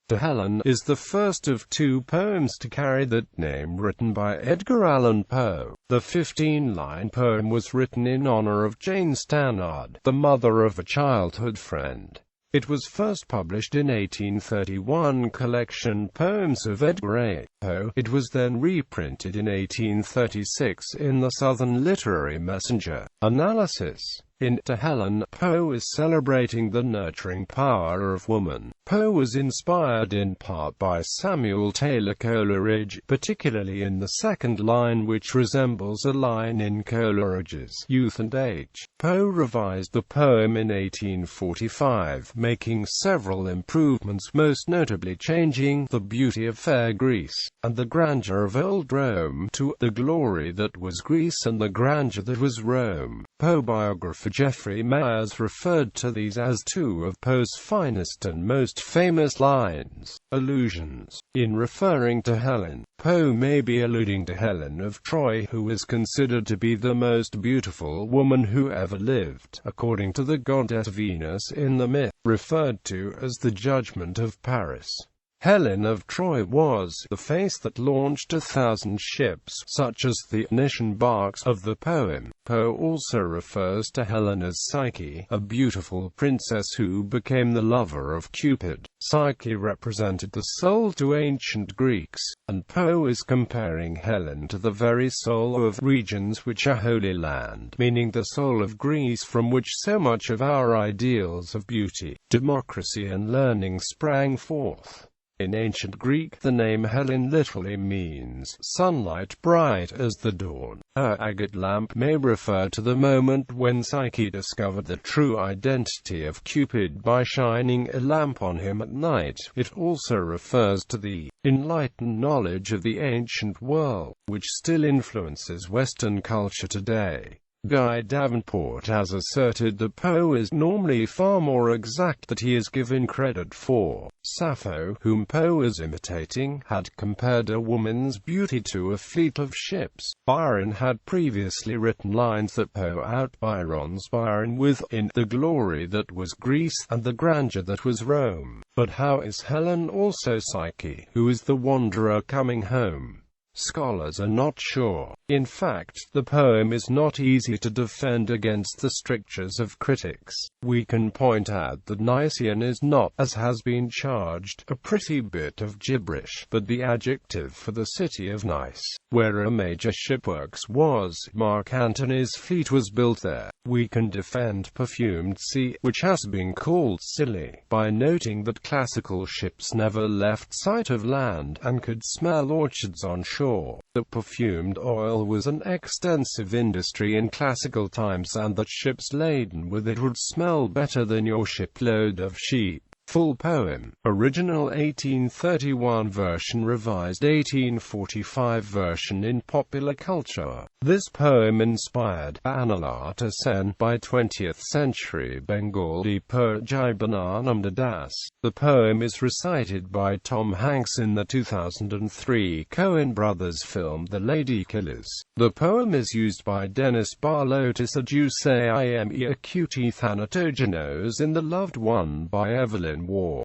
To Helen is the first of two poems to carry that name, written by Edgar Allan Poe. The 15-line poem was written in honor of Jane Stanard, the mother of a childhood friend. It was first published in 1831 collection Poems of Edgar A.Poe. It was then reprinted in 1836 in the Southern Literary Messenger. Analysis. In To Helen, Poe is celebrating the nurturing power of woman. Poe was inspired in part by Samuel Taylor Coleridge, particularly in the second line, which resembles a line in Coleridge's Youth and Age. Poe revised the poem in 1845, making several improvements, most notably changing the beauty of fair Greece, and the grandeur of old Rome, to the glory that was Greece and the grandeur that was Rome. Poe biographer Geoffrey Myers referred to these as two of Poe's finest and most famous lines. Allusions. In referring to Helen, Poe may be alluding to Helen of Troy, who is considered to be the most beautiful woman who ever lived, according to the goddess Venus in the myth, referred to as the Judgment of Paris. Helen of Troy was the face that launched 1,000 ships, such as the Phoenician barks of the poem. Poe also refers to Helen as Psyche, a beautiful princess who became the lover of Cupid. Psyche represented the soul to ancient Greeks, and Poe is comparing Helen to the very soul of regions which are Holy Land, meaning the soul of Greece, from which so much of our ideals of beauty, democracy and learning sprang forth. In ancient Greek, the name Helen literally means sunlight bright as the dawn. Her agate lamp may refer to the moment when Psyche discovered the true identity of Cupid by shining a lamp on him at night. It also refers to the enlightened knowledge of the ancient world, which still influences Western culture today. Guy Davenport has asserted that Poe is normally far more exact than he is given credit for. Sappho, whom Poe is imitating, had compared a woman's beauty to a fleet of ships. Byron had previously written lines that Poe out-Byrons Byron with, in the glory that was Greece and the grandeur that was Rome. But how is Helen also Psyche, who is the wanderer coming home? Scholars are not sure. In fact, the poem is not easy to defend against the strictures of critics. We can point out that Nicene is not, as has been charged, a pretty bit of gibberish, but the adjective for the city of Nice, where a major shipworks was. Mark Antony's fleet was built there. We can defend Perfumed Sea, which has been called silly, by noting that classical ships never left sight of land, and could smell orchards on shore. That perfumed oil was an extensive industry in classical times, and that ships laden with it would smell better than your shipload of sheep. Full poem. Original 1831 version, revised 1845 version in popular culture. This poem inspired Analata Sen by 20th-century Bengali poet Jibanananda Das. The poem is recited by Tom Hanks in the 2003 Coen Brothers film The Lady Killers. The poem is used by Dennis Barlow to seduce Ime Acute Thanatogenos in The Loved One by Evelyn Waugh.